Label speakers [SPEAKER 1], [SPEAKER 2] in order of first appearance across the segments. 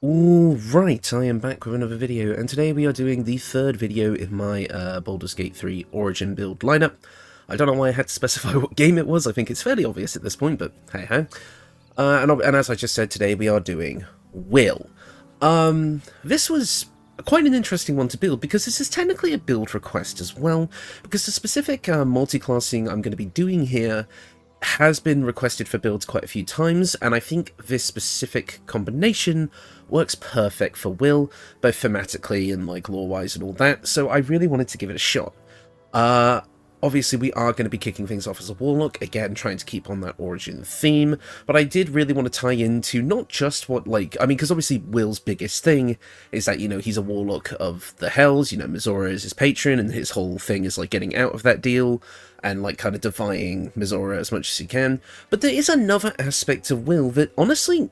[SPEAKER 1] Alright, I am back with another video, and today we are doing the third video in my Baldur's Gate 3 Origin build lineup. I don't know why I had to specify what game it was. I think it's fairly obvious at this point, but hey-ho. And as I just said, today we are doing Wyll. This was quite an interesting one to build, because this is technically a build request as well, because the specific multi-classing I'm going to be doing here has been requested for builds quite a few times, and I think this specific combination works perfect for Wyll, both thematically and like lore-wise and all that, so I really wanted to give it a shot. Obviously we are going to be kicking things off as a Warlock, again trying to keep on that Origin theme, but I did really want to tie into not just what, because obviously Wyll's biggest thing is that, he's a Warlock of the Hells, Mizora is his patron, and his whole thing is, getting out of that deal, and, kind of defying Mizora as much as he can. But there is another aspect of Wyll that, honestly,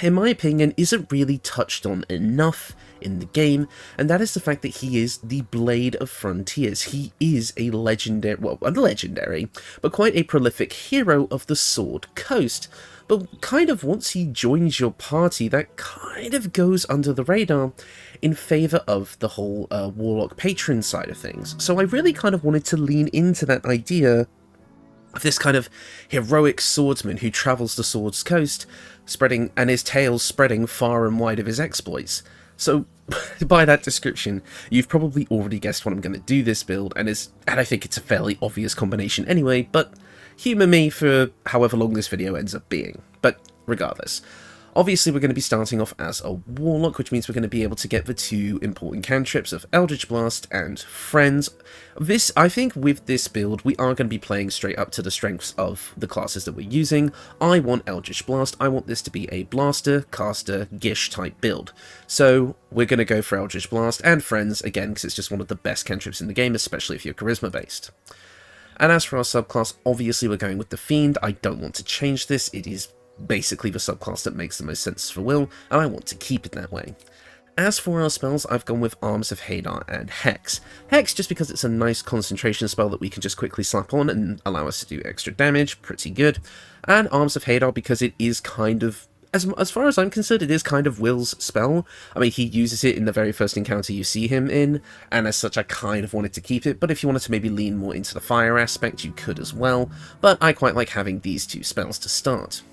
[SPEAKER 1] in my opinion, isn't really touched on enough in the game, and that is the fact that he is the Blade of Frontiers. He is a legendary, but quite a prolific hero of the Sword Coast. But kind of once he joins your party, that kind of goes under the radar in favour of the whole Warlock patron side of things. So I really kind of wanted to lean into that idea of this kind of heroic swordsman who travels the Sword's Coast, spreading, and his tale spreading far and wide of his exploits. So, by that description, you've probably already guessed what I'm going to do this build, and I think it's a fairly obvious combination anyway, but humour me for however long this video ends up being. But regardless, obviously we're going to be starting off as a Warlock, which means we're going to be able to get the two important cantrips of Eldritch Blast and Friends. I think with this build, we are going to be playing straight up to the strengths of the classes that we're using. I want Eldritch Blast. I want this to be a Blaster, Caster, Gish type build. So we're going to go for Eldritch Blast and Friends, again, because it's just one of the best cantrips in the game, especially if you're Charisma based. And as for our subclass, obviously we're going with the Fiend. I don't want to change this. It is basically the subclass that makes the most sense for Wyll, and I want to keep it that way. As for our spells, I've gone with Arms of Hadar and Hex. Hex just because it's a nice concentration spell that we can just quickly slap on and allow us to do extra damage, pretty good. And Arms of Hadar because it is kind of, as far as I'm concerned, it is kind of Wyll's spell. I mean, he uses it in the very first encounter you see him in, and as such I kind of wanted to keep it, but if you wanted to maybe lean more into the fire aspect, you could as well, but I quite like having these two spells to start.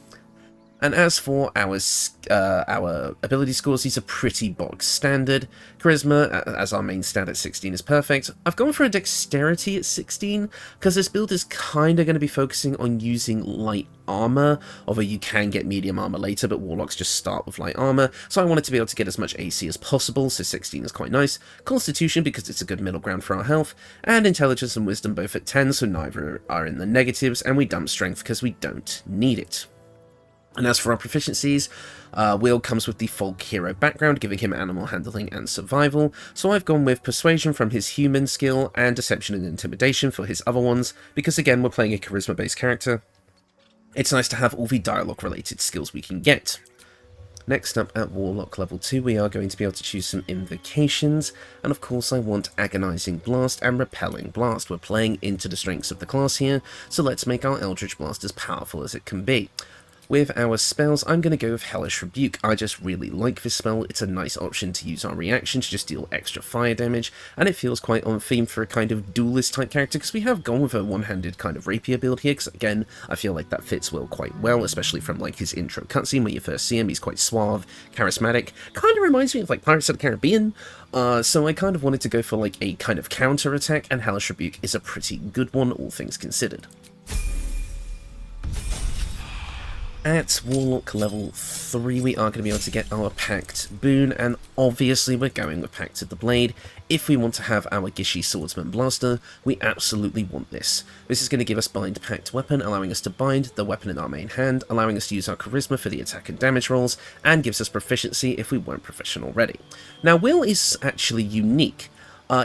[SPEAKER 1] And as for our ability scores, these are pretty bog standard. Charisma, as our main stat at 16, is perfect. I've gone for a dexterity at 16, because this build is kind of going to be focusing on using light armor, although you can get medium armor later, but Warlocks just start with light armor, so I wanted to be able to get as much AC as possible, so 16 is quite nice. Constitution, because it's a good middle ground for our health, and Intelligence and Wisdom both at 10, so neither are in the negatives, and we dump Strength because we don't need it. And as for our proficiencies, Wyll comes with the folk hero background, giving him animal handling and survival, so I've gone with persuasion from his human skill and deception and intimidation for his other ones, because again we're playing a charisma based character. It's nice to have all the dialogue related skills we can get. Next up at Warlock level 2 we are going to be able to choose some invocations, and of course I want Agonizing Blast and Repelling Blast. We're playing into the strengths of the class here, so let's make our Eldritch Blast as powerful as it can be. With our spells, I'm going to go with Hellish Rebuke. I just really like this spell. It's a nice option to use our reaction to just deal extra fire damage, and it feels quite on theme for a kind of duelist type character, because we have gone with a one-handed kind of rapier build here, because again, I feel like that fits Wyll quite well, especially from his intro cutscene when you first see him. He's quite suave, charismatic, kind of reminds me of Pirates of the Caribbean, so I kind of wanted to go for a kind of counter attack, and Hellish Rebuke is a pretty good one, all things considered. At Warlock level 3 we are going to be able to get our Pact boon, and obviously we're going with Pact of the Blade. If we want to have our Gishy Swordsman Blaster, we absolutely want this. This is going to give us Bind Pact Weapon, allowing us to bind the weapon in our main hand, allowing us to use our Charisma for the attack and damage rolls, and gives us proficiency if we weren't proficient already. Now Wyll is actually unique.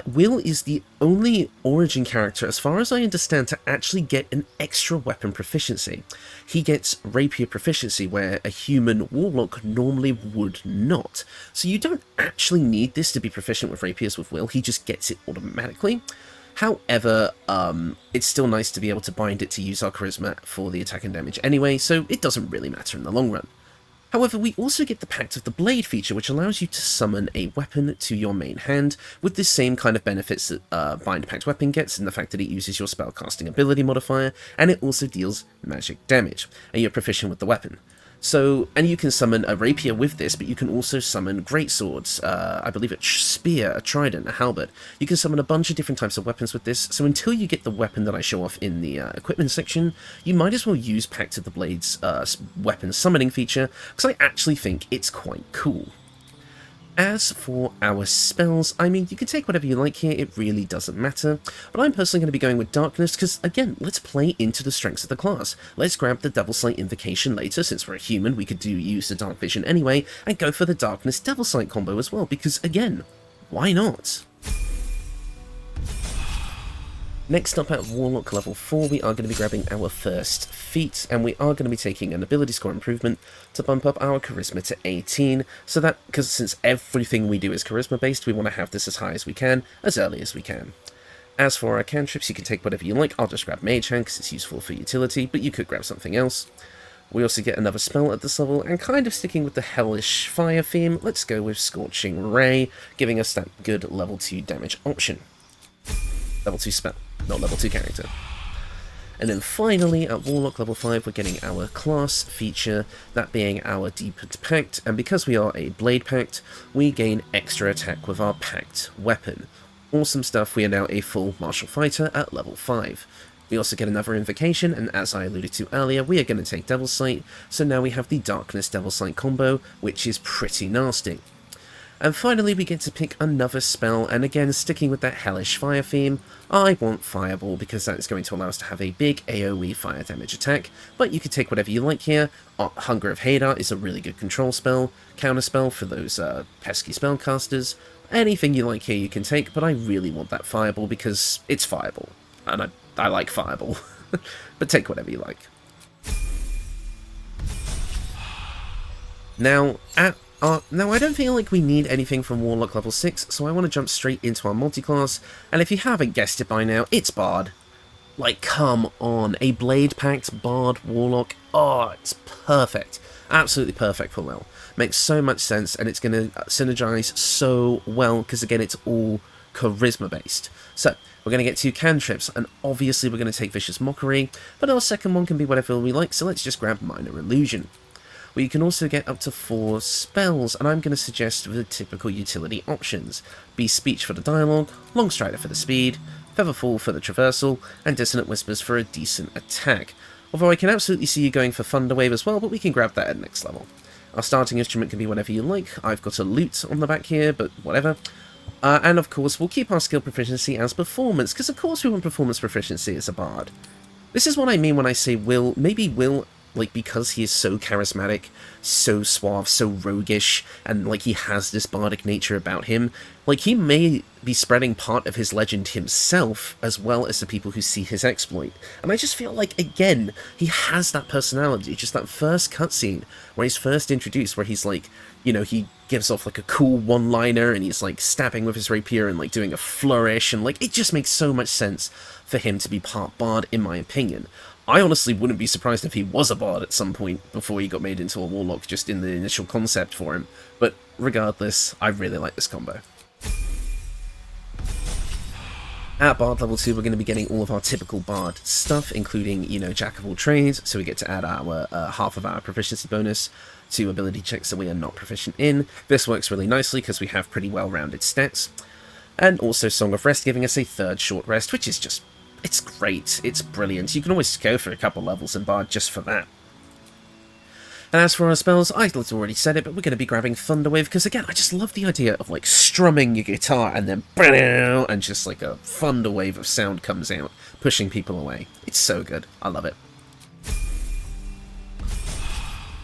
[SPEAKER 1] Wyll is the only Origin character, as far as I understand, to actually get an extra weapon proficiency. He gets Rapier proficiency, where a human Warlock normally would not. So you don't actually need this to be proficient with Rapiers with Wyll, he just gets it automatically. However, it's still nice to be able to bind it to use our Charisma for the attack and damage anyway, so it doesn't really matter in the long run. However, we also get the Pact of the Blade feature, which allows you to summon a weapon to your main hand, with the same kind of benefits that Bind Pact Weapon gets, in the fact that it uses your spellcasting ability modifier, and it also deals magic damage, and you're proficient with the weapon. So, and you can summon a rapier with this, but you can also summon greatswords, I believe a spear, a trident, a halberd. You can summon a bunch of different types of weapons with this, so until you get the weapon that I show off in the equipment section, you might as well use Pact of the Blade's weapon summoning feature, because I actually think it's quite cool. As for our spells, I mean, you can take whatever you like here, it really doesn't matter, but I'm personally going to be going with Darkness, because, again, let's play into the strengths of the class. Let's grab the Devil Sight Invocation later, since we're a human, we could use the Dark Vision anyway, and go for the Darkness Devil Sight combo as well, because, again, why not? Next up at Warlock level 4, we are going to be grabbing our first feat, and we are going to be taking an ability score improvement to bump up our charisma to 18, so that, because since everything we do is charisma based, we want to have this as high as we can, as early as we can. As for our cantrips, you can take whatever you like. I'll just grab Mage Hand because it's useful for utility, but you could grab something else. We also get another spell at this level, and kind of sticking with the hellish fire theme, let's go with Scorching Ray, giving us that good level 2 damage option. Level 2 spell, not level 2 character. And then finally, at Warlock level 5, we're getting our class feature, that being our Deepened Pact, and because we are a Blade Pact, we gain extra attack with our Pact weapon. Awesome stuff, we are now a full martial fighter at level 5. We also get another invocation, and as I alluded to earlier, we are going to take Devil Sight, so now we have the Darkness Devil Sight combo, which is pretty nasty. And finally we get to pick another spell, and again sticking with that hellish fire theme, I want Fireball because that is going to allow us to have a big AoE fire damage attack, but you can take whatever you like here. Hunger of Hadar is a really good control spell, counter spell for those pesky spellcasters. Anything you like here you can take, but I really want that Fireball because it's Fireball, and I like Fireball, but take whatever you like. Now, now, I don't feel like we need anything from Warlock level 6, so I want to jump straight into our multi-class, and if you haven't guessed it by now, it's Bard. Like, come on, a Blade Pact Bard Warlock, oh, it's perfect. Absolutely perfect for Wyll. Makes so much sense, and it's going to synergize so well, because again, it's all charisma based. So, we're going to get 2 cantrips, and obviously we're going to take Vicious Mockery, but our second one can be whatever we like, so let's just grab Minor Illusion. We can also get up to 4 spells, and I'm going to suggest the typical utility options. Be Speech for the dialogue, Long Strider for the speed, Featherfall for the traversal, and Dissonant Whispers for a decent attack. Although I can absolutely see you going for Thunderwave as well, but we can grab that at next level. Our starting instrument can be whatever you like. I've got a lute on the back here, but whatever. And of course, we'll keep our skill proficiency as performance, because of course we want performance proficiency as a bard. This is what I mean when I say Wyll. Maybe Wyll, like, because he is so charismatic, so suave, so roguish, and, like, he has this bardic nature about him, like, he may be spreading part of his legend himself, as well as the people who see his exploit. And I just feel like, again, he has that personality, just that first cutscene, where he's first introduced, where he's, like, you know, he gives off, like, a cool one-liner, and he's, like, stabbing with his rapier and, like, doing a flourish, and, like, it just makes so much sense for him to be part bard, in my opinion. I honestly wouldn't be surprised if he was a bard at some point before he got made into a warlock, just in the initial concept for him. But regardless, I really like this combo. At Bard level 2, we're going to be getting all of our typical Bard stuff, including, you know, Jack of all trades, so we get to add our half of our proficiency bonus to ability checks that we are not proficient in. This works really nicely because we have pretty well-rounded stats. And also Song of Rest giving us a 3rd short rest, which is just, it's great, it's brilliant. You can always go for a couple levels in Bard just for that. And as for our spells, I already said it, but we're going to be grabbing Thunderwave, because again, I just love the idea of, like, strumming your guitar and then and just like a thunderwave of sound comes out, pushing people away. It's so good. I love it.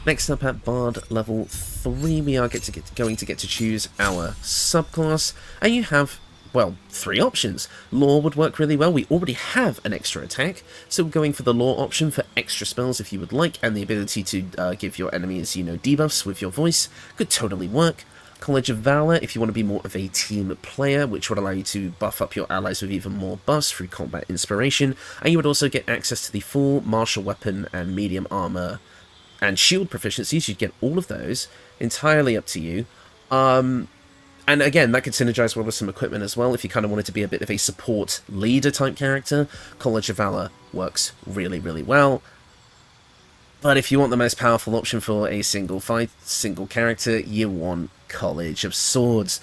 [SPEAKER 1] Next up at Bard level 3, we are going to get to choose our subclass, and you have, well, 3 options. Law would work really well. We already have an extra attack, so we're going for the Law option for extra spells if you would like, and the ability to give your enemies, you know, debuffs with your voice could totally work. College of Valor if you want to be more of a team player, which would allow you to buff up your allies with even more buffs through combat inspiration, and you would also get access to the full martial weapon and medium armor and shield proficiencies, you'd get all of those, entirely up to you. And again, that could synergize well with some equipment as well. If you kind of wanted to be a bit of a support leader type character, College of Valor works really, really well. But if you want the most powerful option for a single character, you want College of Swords.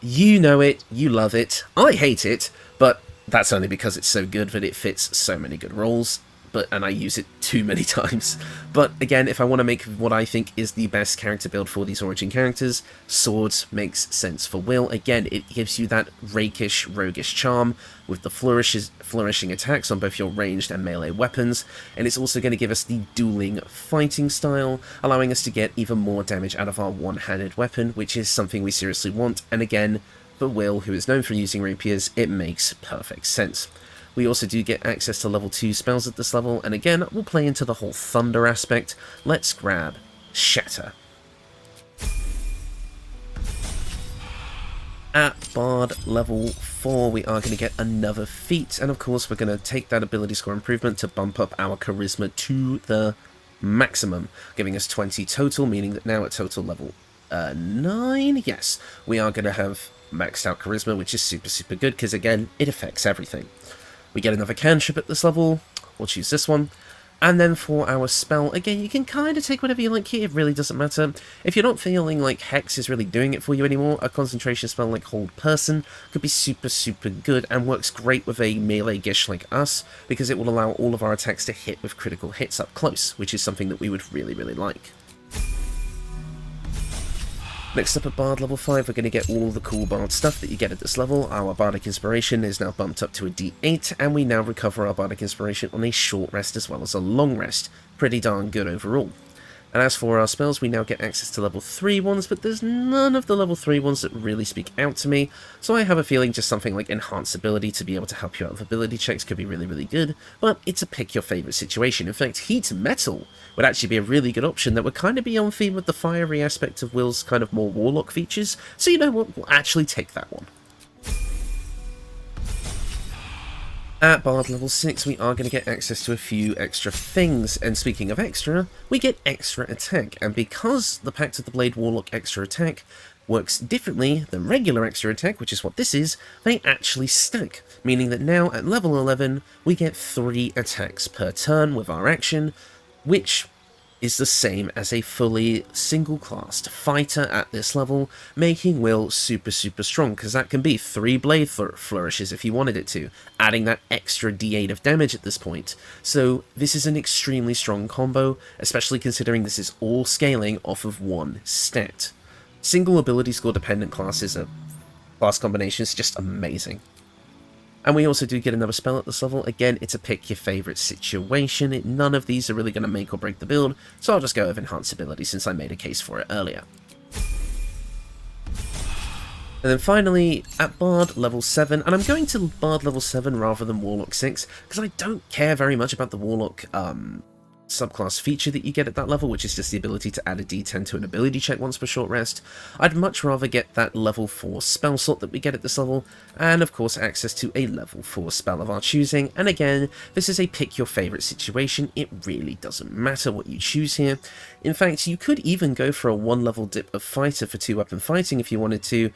[SPEAKER 1] You know it, you love it, I hate it, but that's only because it's so good that it fits so many good roles. And I use it too many times. But again, if I want to make what I think is the best character build for these Origin characters, Swords makes sense for Wyll. Again, it gives you that rakish, roguish charm with the flourishing attacks on both your ranged and melee weapons, and it's also going to give us the dueling fighting style, allowing us to get even more damage out of our one-handed weapon, which is something we seriously want, and again, for Wyll, who is known for using rapiers, it makes perfect sense. We also do get access to level 2 spells at this level, and again, we'll play into the whole thunder aspect. Let's grab Shatter. At Bard level 4, we are going to get another feat, and of course we're going to take that ability score improvement to bump up our charisma to the maximum, giving us 20 total, meaning that now at total level 9, yes, we are going to have maxed out charisma, which is super, super good, because again, it affects everything. We get another cantrip at this level, we'll choose this one, and then for our spell, again, you can kind of take whatever you like here, it really doesn't matter. If you're not feeling like Hex is really doing it for you anymore, a concentration spell like Hold Person could be super, super good, and works great with a melee gish like us, because it will allow all of our attacks to hit with critical hits up close, which is something that we would really, really like. Next up at Bard level 5, we're going to get all the cool Bard stuff that you get at this level. Our Bardic Inspiration is now bumped up to a D8, and we now recover our Bardic Inspiration on a short rest as well as a long rest. Pretty darn good overall. And as for our spells, we now get access to level 3 ones, but there's none of the level 3 ones that really speak out to me, so I have a feeling just something like Enhance Ability to be able to help you out with ability checks could be really, really good, but it's a pick your favourite situation. In fact, Heat Metal would actually be a really good option that would kind of be on theme with the fiery aspect of Wyll's kind of more Warlock features, so you know what, we'll actually take that one. At Bard level 6, we are going to get access to a few extra things, and speaking of extra, we get extra attack, and because the Pact of the Blade Warlock extra attack works differently than regular extra attack, which is what this is, they actually stack, meaning that now at level 11, we get 3 attacks per turn with our action, which is the same as a fully single-classed fighter at this level, making Wyll super, super strong, because that can be 3 blade flourishes if you wanted it to, adding that extra d8 of damage at this point. So this is an extremely strong combo, especially considering this is all scaling off of 1 stat. Single ability score dependent classes are class combinations just amazing. And we also do get another spell at this level. Again, it's a pick your favourite situation. None of these are really going to make or break the build, so I'll just go with Enhance Ability since I made a case for it earlier. And then finally, at Bard level 7, and I'm going to Bard level 7 rather than Warlock 6, because I don't care very much about the Warlock subclass feature that you get at that level, which is just the ability to add a d10 to an ability check once per short rest. I'd much rather get that level 4 spell slot that we get at this level, and of course access to a level 4 spell of our choosing, and again, this is a pick your favourite situation, it really doesn't matter what you choose here. In fact, you could even go for a 1 level dip of fighter for 2-weapon fighting if you wanted to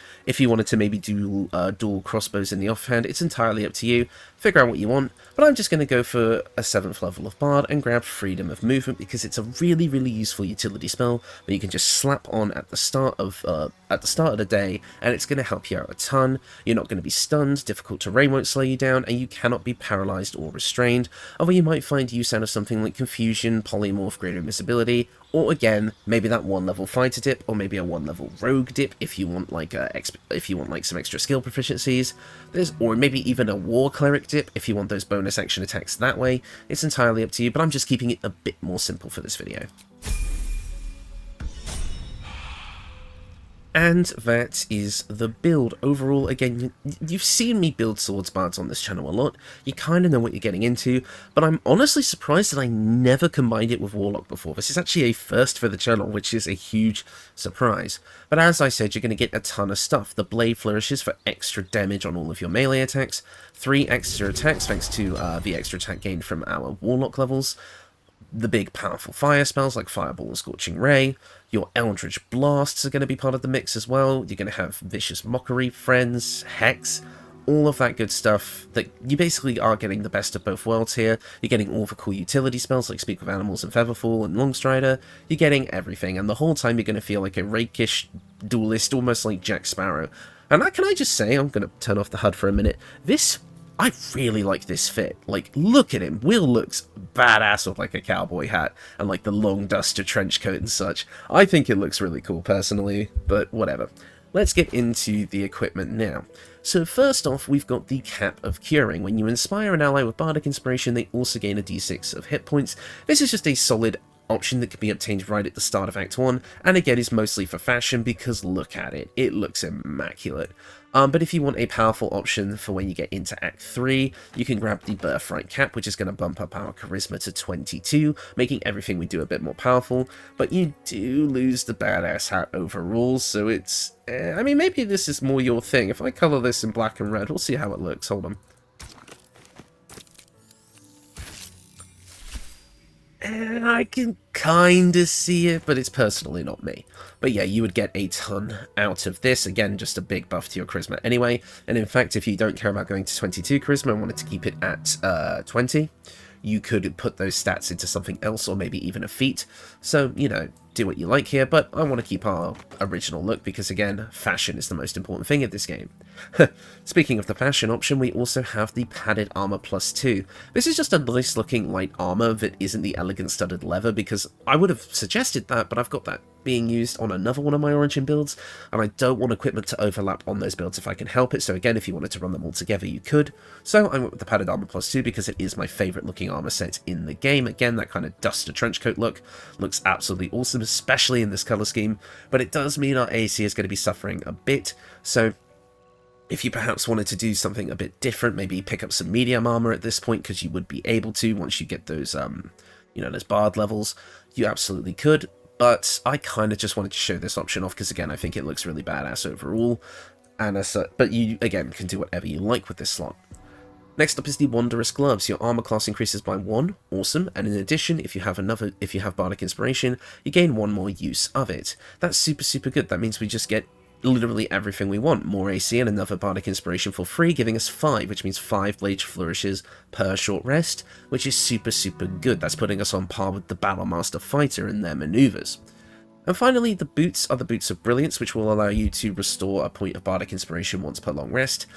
[SPEAKER 1] maybe do dual crossbows in the offhand. It's entirely up to you, figure out what you want, but I'm just going to go for a 7th level of Bard and grab Freedom of Movement because it's a really, really useful utility spell that you can just slap on at the start of the day, and it's going to help you out a ton. You're not going to be stunned, difficult terrain won't slow you down, and you cannot be paralyzed or restrained, although you might find use out of something like Confusion, Polymorph, Greater Invisibility, or again, maybe that 1 level fighter dip, or maybe a 1 level rogue dip if you want like some extra skill proficiencies. Or maybe even a war cleric dip if you want those bonus action attacks that way. It's entirely up to you, but I'm just keeping it a bit more simple for this video. And that is the build. Overall, again, you've seen me build swords bards on this channel a lot, you kind of know what you're getting into, but I'm honestly surprised that I never combined it with Warlock before. This is actually a first for the channel, which is a huge surprise. But as I said, you're going to get a ton of stuff. The Blade Flourishes for extra damage on all of your melee attacks, 3 extra attacks thanks to the extra attack gained from our Warlock levels, the big powerful fire spells like Fireball and Scorching Ray. Your Eldritch Blasts are going to be part of the mix as well. You're going to have Vicious Mockery, Friends, Hex, all of that good stuff. That you basically are getting the best of both worlds here. You're getting all the cool utility spells like Speak with Animals and Featherfall and Longstrider. You're getting everything, and the whole time you're going to feel like a rakish duelist, almost like Jack Sparrow. And can I just say, I'm going to turn off the HUD for a minute, I really like this fit. Like, look at him. Wyll looks badass with, like, a cowboy hat and, like, the long duster trench coat and such. I think it looks really cool, personally, but whatever. Let's get into the equipment now. So first off, we've got the Cap of Curing. When you inspire an ally with Bardic Inspiration, they also gain a d6 of hit points. This is just a solid option that can be obtained right at the start of Act 1, and again is mostly for fashion because look at it, it looks immaculate. But if you want a powerful option for when you get into Act 3, you can grab the Birthright Cap, which is going to bump up our Charisma to 22, making everything we do a bit more powerful, but you do lose the Badass Hat overall, so it's... I mean, maybe this is more your thing. If I colour this in black and red, we'll see how it looks. Hold on. I can kind of see it, but it's personally not me. But yeah, you would get a ton out of this. Again, just a big buff to your charisma anyway. And in fact, if you don't care about going to 22 charisma and wanted to keep it at 20, you could put those stats into something else, or maybe even a feat. So, you know, do what you like here, but I want to keep our original look because, again, fashion is the most important thing of this game. Speaking of the fashion option, we also have the Padded Armour +2. This is just a nice looking light armour that isn't the elegant studded leather, because I would have suggested that, but I've got that being used on another one of my Origin builds, and I don't want equipment to overlap on those builds if I can help it, so again, if you wanted to run them all together, you could. So I went with the Padded Armour +2 because it is my favourite looking armour set in the game. Again, that kind of duster trenchcoat look looks absolutely awesome, especially in this colour scheme, but it does mean our AC is going to be suffering a bit, so if you perhaps wanted to do something a bit different, maybe pick up some medium armour at this point, because you would be able to once you get those, you know, those bard levels, you absolutely could. But I kind of just wanted to show this option off because, again, I think it looks really badass overall. And but you, again, can do whatever you like with this slot. Next up is the Wondrous Gloves. Your armor class increases by 1, awesome, and in addition, if you have Bardic Inspiration, you gain 1 more use of it. That's super, super good. That means we just get literally everything we want. More AC and another Bardic Inspiration for free, giving us 5, which means 5 Blade Flourishes per short rest, which is super, super good. That's putting us on par with the Battlemaster Fighter and their maneuvers. And finally, the boots are the Boots of Brilliance, which will allow you to restore a point of Bardic Inspiration once per long rest.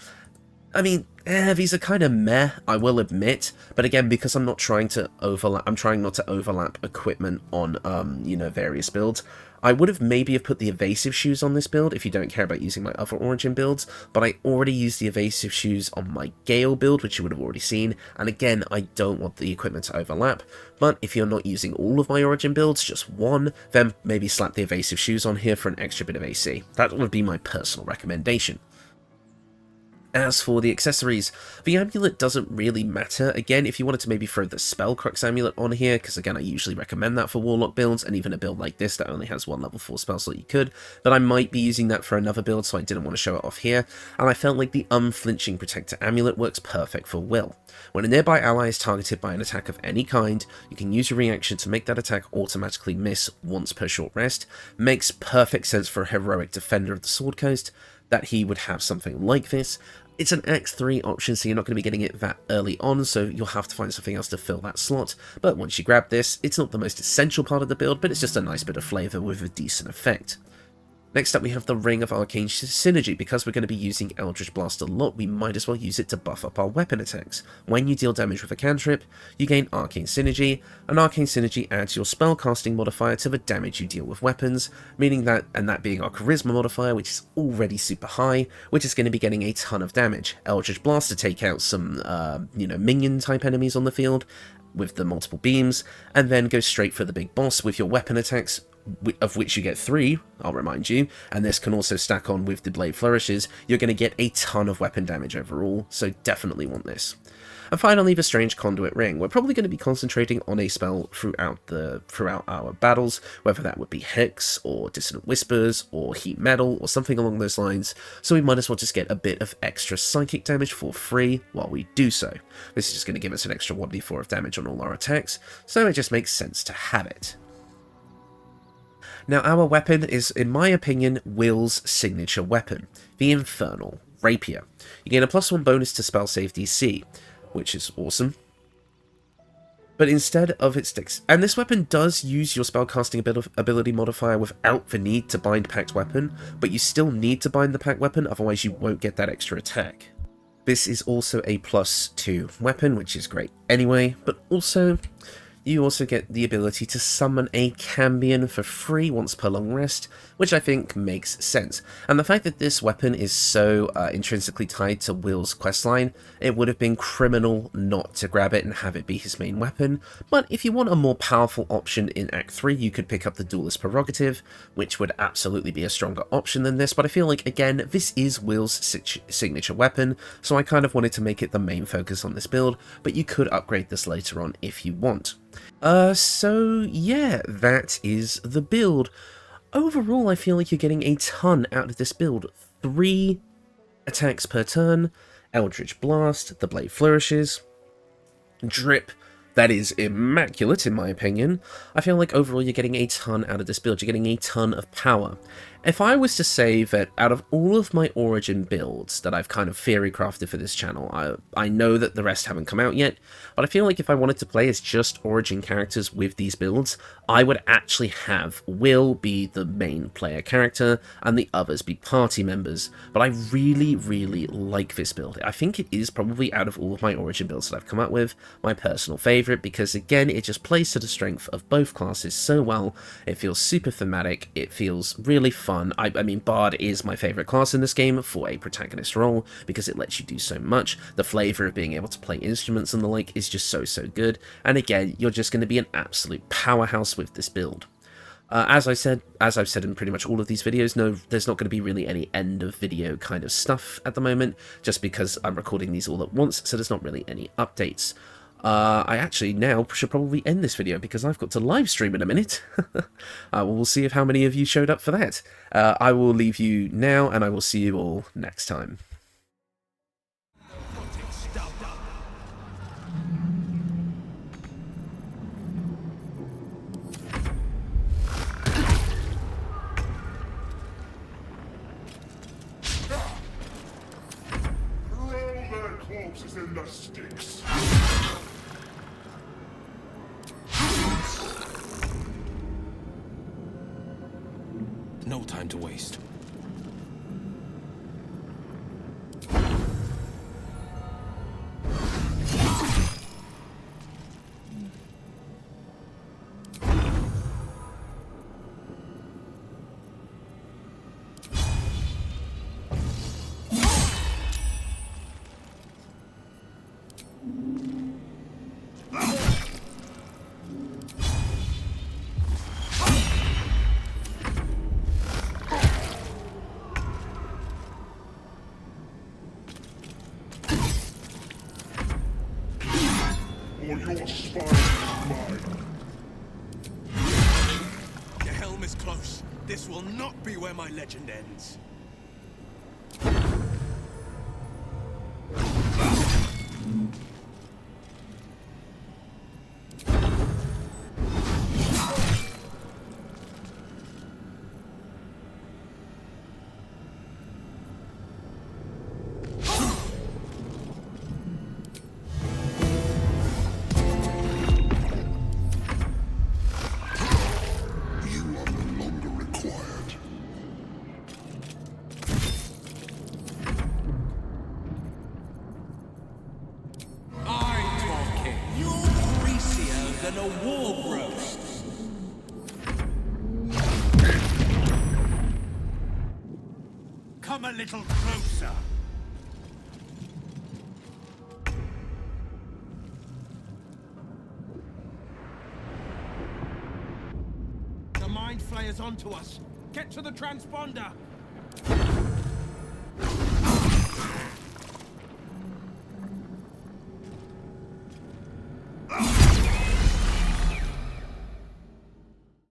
[SPEAKER 1] I mean, these are kind of meh, I will admit, but again, because I'm not trying to overlap, I'm trying not to overlap equipment on, you know, various builds. I would have maybe put the Evasive Shoes on this build if you don't care about using my other Origin builds, but I already used the Evasive Shoes on my Gale build, which you would have already seen, and again, I don't want the equipment to overlap, but if you're not using all of my Origin builds, just one, then maybe slap the Evasive Shoes on here for an extra bit of AC. That would be my personal recommendation. As for the accessories, the amulet doesn't really matter. Again, if you wanted to maybe throw the Spellcrux amulet on here, because again, I usually recommend that for Warlock builds, and even a build like this that only has 1 level 4 spell slot, you could, but I might be using that for another build, so I didn't want to show it off here, and I felt like the Unflinching Protector amulet works perfect for Wyll. When a nearby ally is targeted by an attack of any kind, you can use your reaction to make that attack automatically miss once per short rest. Makes perfect sense for a heroic defender of the Sword Coast that he would have something like this. It's an Act 3 option, so you're not going to be getting it that early on, so you'll have to find something else to fill that slot. But once you grab this, it's not the most essential part of the build, but it's just a nice bit of flavour with a decent effect. Next up, we have the Ring of Arcane Synergy. Because we're going to be using Eldritch Blast a lot, we might as well use it to buff up our weapon attacks. When you deal damage with a cantrip, you gain Arcane Synergy, and Arcane Synergy adds your spellcasting modifier to the damage you deal with weapons, meaning that, and that being our Charisma modifier, which is already super high, which is going to be getting a ton of damage. Eldritch Blast to take out some, you know, minion-type enemies on the field, with the multiple beams, and then go straight for the big boss with your weapon attacks, of which you get 3, I'll remind you, and this can also stack on with the Blade Flourishes. You're going to get a ton of weapon damage overall, so definitely want this. And finally, the Strange Conduit Ring. We're probably going to be concentrating on a spell throughout our battles, whether that would be Hex, or Dissonant Whispers, or Heat Metal, or something along those lines, so we might as well just get a bit of extra psychic damage for free while we do so. This is just going to give us an extra 1d4 of damage on all our attacks, so it just makes sense to have it. Now, our weapon is, in my opinion, Wyll's signature weapon, the Infernal Rapier. You gain a +1 bonus to spell save DC, which is awesome. But instead of its and this weapon does use your spellcasting ability modifier without the need to bind Pact Weapon, but you still need to bind the Pact Weapon, otherwise you won't get that extra attack. This is also a +2 weapon, which is great anyway, but also you also get the ability to summon a Cambion for free once per long rest, which I think makes sense. And the fact that this weapon is so intrinsically tied to Wyll's questline, it would have been criminal not to grab it and have it be his main weapon. But if you want a more powerful option in Act 3, you could pick up the Duelist Prerogative, which would absolutely be a stronger option than this, but I feel like, again, this is Wyll's signature weapon, so I kind of wanted to make it the main focus on this build, but you could upgrade this later on if you want. So yeah, that is the build. Overall, I feel like you're getting a ton out of this build. 3 attacks per turn, Eldritch Blast, the Blade Flourishes, Drip, that is immaculate in my opinion. I feel like overall you're getting a ton out of this build, you're getting a ton of power. If I was to say that out of all of my Origin builds that I've kind of theory crafted for this channel, I know that the rest haven't come out yet, but I feel like if I wanted to play as just Origin characters with these builds, I would actually have Wyll be the main player character and the others be party members. But I really, really like this build. I think it is probably out of all of my Origin builds that I've come up with, my personal favourite, because again, it just plays to the strength of both classes so well. It feels super thematic, it feels really fun. I mean, Bard is my favourite class in this game for a protagonist role, because it lets you do so much. The flavour of being able to play instruments and the like is just so good, and again, you're just going to be an absolute powerhouse with this build. As I've said in pretty much all of these videos, no, there's not going to be really any end of video kind of stuff at the moment, just because I'm recording these all at once, so there's not really any updates. I actually now should probably end this video because I've got to live stream in a minute. We'll see if how many of you showed up for that. I will leave you now, and I will see you all next time.
[SPEAKER 2] Throw their corpses in the sticks.
[SPEAKER 3] No time to waste.
[SPEAKER 2] Or your spine is mine.
[SPEAKER 3] The helm is close. This will not be where my legend ends. Than a war roast. Come a little closer. The mind flayer's onto us. Get to the transponder.